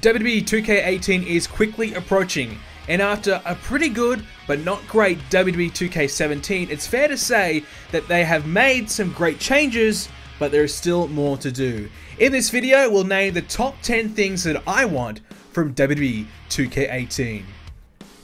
WWE 2k18 is quickly approaching, and after a pretty good but not great WWE 2k17, it's fair to say that they have made some great changes, but there is still more to do. In this video, we'll name the top 10 things that I want from WWE 2k18.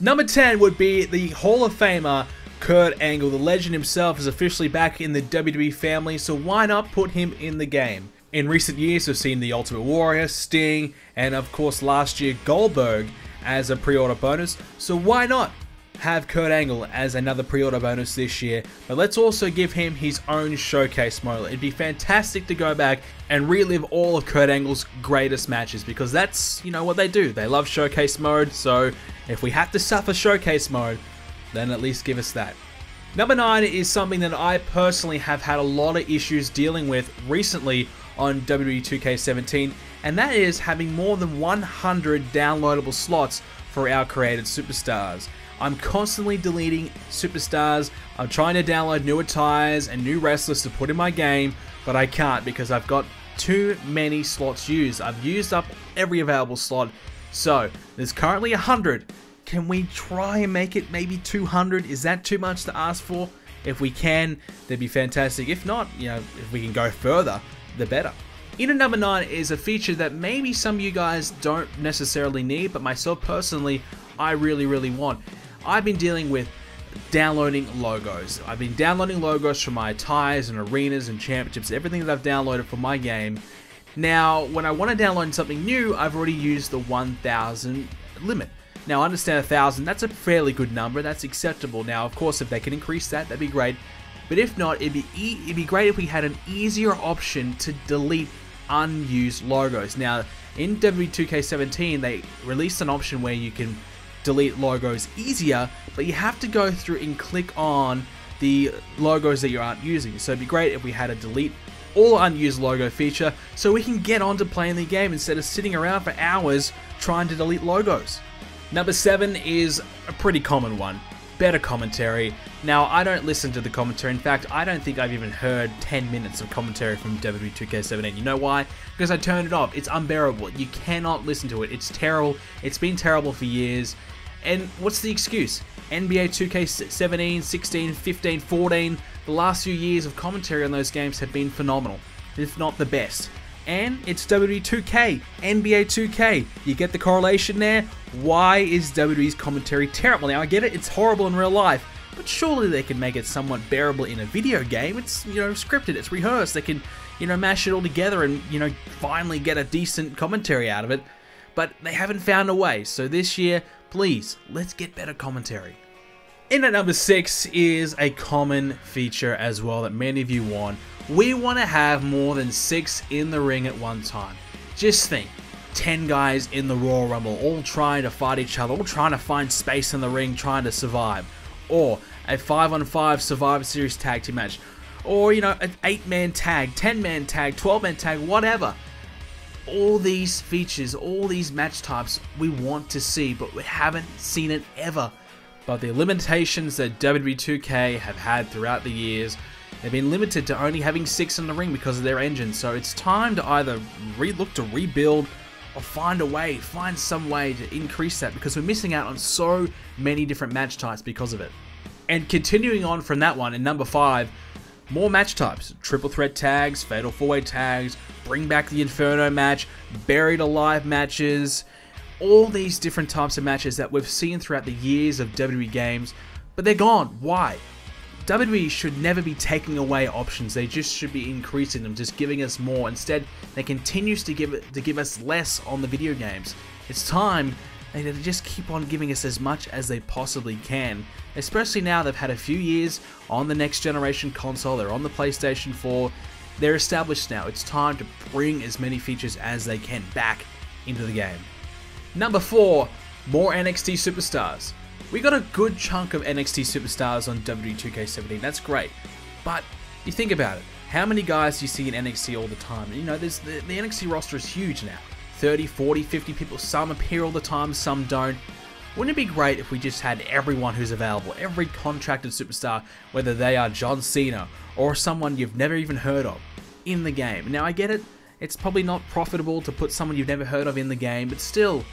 Number 10 would be the Hall of Famer Kurt Angle. The legend himself is officially back in the WWE family, so why not put him in the game? In recent years, we've seen the Ultimate Warrior, Sting, and of course last year Goldberg as a pre-order bonus, so why not have Kurt Angle as another pre-order bonus this year? But let's also give him his own showcase mode. It'd be fantastic to go back and relive all of Kurt Angle's greatest matches, because that's, you know, what they do. They love showcase mode, so if we have to suffer showcase mode, then at least give us that. Number 9 is something that I personally have had a lot of issues dealing with recently on WWE 2k17, and that is having more than 100 downloadable slots for our created superstars. I'm constantly deleting superstars. I'm trying to download new attires and new wrestlers to put in my game, but I can't because I've got too many slots used. I've used up every available slot, so there's currently 100. Can we try and make it maybe 200? Is that too much to ask for? If we can, that'd be fantastic. If not, you know, if we can go further, the better. In at number 9 is a feature that maybe some of you guys don't necessarily need, but myself personally, I really want. I've been dealing with downloading logos. I've been downloading logos from my ties and arenas and championships, everything that I've downloaded for my game. Now, when I want to download something new, I've already used the 1,000 limit. Now, I understand 1,000, that's a fairly good number, that's acceptable. Now, of course, if they can increase that, that'd be great. But if not, it'd be great if we had an easier option to delete unused logos. Now, in WWE 2k17, they released an option where you can delete logos easier, but you have to go through and click on the logos that you aren't using. So it'd be great if we had a delete all unused logo feature, so we can get on to playing the game instead of sitting around for hours trying to delete logos. Number 7 is a pretty common one. Better commentary. Now, I don't listen to the commentary. In fact, I don't think I've even heard 10 minutes of commentary from WWE 2k17. You know why? Because I turned it off. It's unbearable. You cannot listen to it. It's terrible. It's been terrible for years. And what's the excuse? NBA 2k17, 16, 15, 14, the last few years of commentary on those games have been phenomenal, if not the best. And it's WWE 2K, NBA 2K. You get the correlation there? Why is WWE's commentary terrible? Now, I get it, it's horrible in real life, but surely they can make it somewhat bearable in a video game. It's, you know, scripted, it's rehearsed. They can, you know, mash it all together and, you know, finally get a decent commentary out of it. But they haven't found a way, so this year, please, let's get better commentary. In at number 6 is a common feature as well that many of you want. We want to have more than 6 in the ring at one time. Just think, 10 guys in the Royal Rumble, all trying to fight each other, all trying to find space in the ring, trying to survive. Or a 5-on-5 Survivor Series tag team match. Or, you know, an 8-man tag, 10-man tag, 12-man tag, whatever. All these features, all these match types we want to see, but we haven't seen it ever. But the limitations that WWE 2K have had throughout the years, they've been limited to only having 6 in the ring because of their engine. So it's time to either look to rebuild or find some way to increase that, because we're missing out on so many different match types because of it. And continuing on from that one, in number 5, more match types. Triple threat tags, fatal 4-way tags, bring back the Inferno match, buried alive matches, all these different types of matches that we've seen throughout the years of WWE games, but they're gone. Why? WWE should never be taking away options. They just should be increasing them, just giving us more. Instead, they continues to give us less on the video games. It's time they just keep on giving us as much as they possibly can. Especially now they've had a few years on the next generation console. They're on the PlayStation 4. They're established now. It's time to bring as many features as they can back into the game. Number 4, more NXT superstars. We got a good chunk of NXT superstars on WWE 2k17, that's great. But you think about it, how many guys do you see in NXT all the time? You know, the NXT roster is huge now. 30, 40, 50 people, some appear all the time, some don't. Wouldn't it be great if we just had everyone who's available, every contracted superstar, whether they are John Cena or someone you've never even heard of, in the game? Now, I get it, It's probably not profitable to put someone you've never heard of in the game, but still,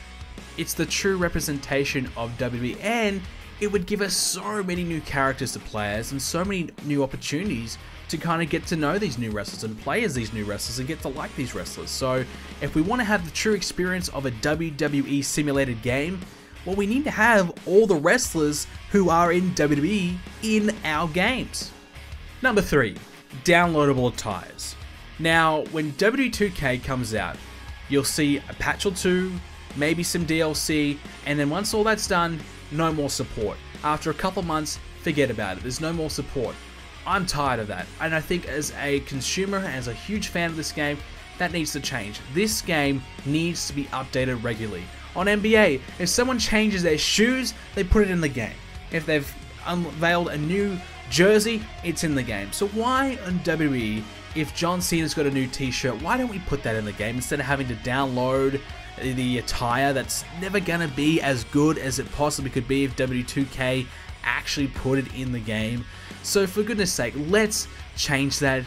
it's the true representation of WWE, and it would give us so many new characters to players and so many new opportunities to kind of get to know these new wrestlers and play as these new wrestlers and get to like these wrestlers. So if we want to have the true experience of a WWE simulated game, well, we need to have all the wrestlers who are in WWE in our games. Number 3, downloadable attires. Now, when WWE 2K comes out, you'll see a patch or two, maybe some DLC, and then once all that's done, no more support. After a couple months, forget about it. There's no more support. I'm tired of that, and I think as a consumer, as a huge fan of this game, that needs to change. This game needs to be updated regularly. On NBA, if someone changes their shoes, they put it in the game. If they've unveiled a new jersey, it's in the game. So why on WWE, if John Cena's got a new t-shirt, why don't we put that in the game instead of having to download the attire that's never gonna be as good as it possibly could be if WWE 2K actually put it in the game? So for goodness sake, let's change that.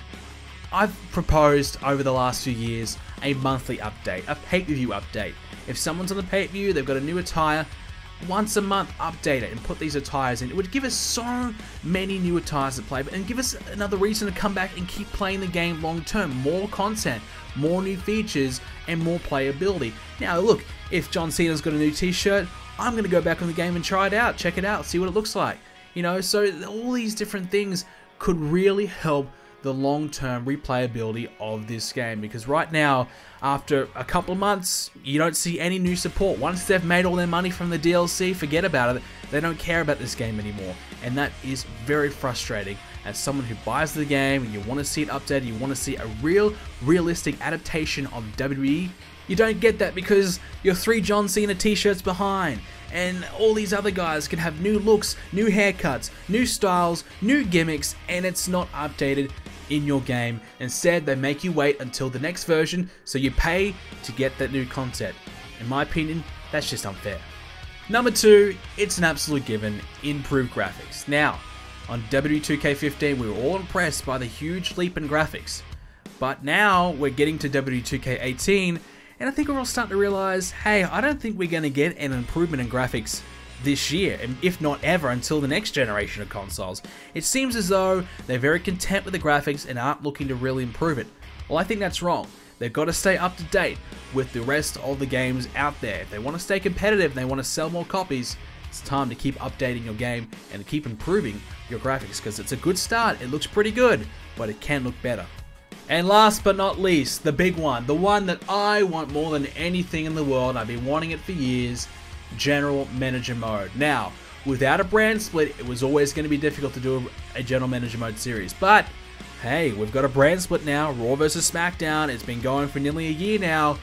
I've proposed over the last few years a monthly update, a pay-per-view update. If someone's on the pay-per-view, they've got a new attire, once a month update it and put these attires in. It would give us so many new attires to play, and give us another reason to come back and keep playing the game long term. More content, more new features, and more playability. Now look, if John Cena's got a new t-shirt, I'm going to go back on the game and try it out, check it out, see what it looks like. You know, so all these different things could really help the long-term replayability of this game, because right now, after a couple of months, you don't see any new support. Once they've made all their money from the DLC, forget about it. They don't care about this game anymore, and that is very frustrating. As someone who buys the game and you want to see it updated, you want to see a realistic adaptation of WWE, you don't get that because you're 3 John Cena t-shirts behind. And all these other guys can have new looks, new haircuts, new styles, new gimmicks, and it's not updated in your game. Instead, they make you wait until the next version, so you pay to get that new content. In my opinion, that's just unfair. Number 2, it's an absolute given, improved graphics. Now, on WWE 2k18, we were all impressed by the huge leap in graphics. But now, we're getting to WWE 2k18, and I think we're all starting to realize, hey, I don't think we're going to get an improvement in graphics this year, and if not ever until the next generation of consoles. It seems as though they're very content with the graphics and aren't looking to really improve it. Well, I think that's wrong. They've got to stay up to date with the rest of the games out there. If they want to stay competitive and they want to sell more copies, it's time to keep updating your game and keep improving your graphics, because it's a good start. It looks pretty good, but it can look better. And last but not least, the big one, the one that I want more than anything in the world, I've been wanting it for years, General Manager Mode. Now, without a brand split, it was always going to be difficult to do a General Manager Mode series, but hey, we've got a brand split now, Raw vs SmackDown, it's been going for nearly a year now.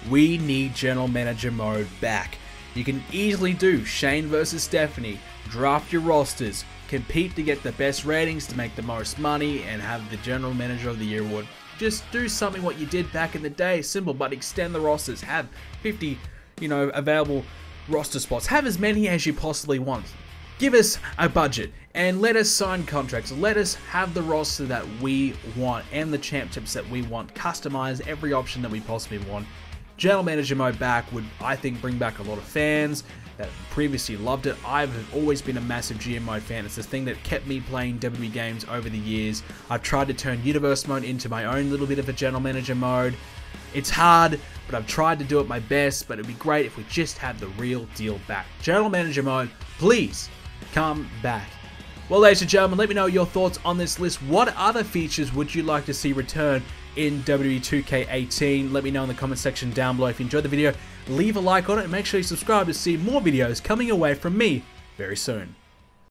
We need General Manager Mode back. You can easily do Shane vs Stephanie, draft your rosters, compete to get the best ratings to make the most money, and have the General Manager of the Year award. Just do something what you did back in the day, simple, but extend the rosters, have 50, available roster spots, have as many as you possibly want. Give us a budget and let us sign contracts, let us have the roster that we want and the championships that we want, customize every option that we possibly want. General Manager Mode back would, I think, bring back a lot of fans that previously loved it. I've always been a massive GM Mode fan. It's the thing that kept me playing WWE games over the years. I've tried to turn Universe Mode into my own little bit of a General Manager Mode. It's hard, but I've tried to do it my best, but it'd be great if we just had the real deal back. General Manager Mode, please come back. Well, ladies and gentlemen, let me know your thoughts on this list. What other features would you like to see return in WWE 2k18? Let me know in the comment section down below. If you enjoyed the video, leave a like on it and make sure you subscribe to see more videos coming your way from me very soon.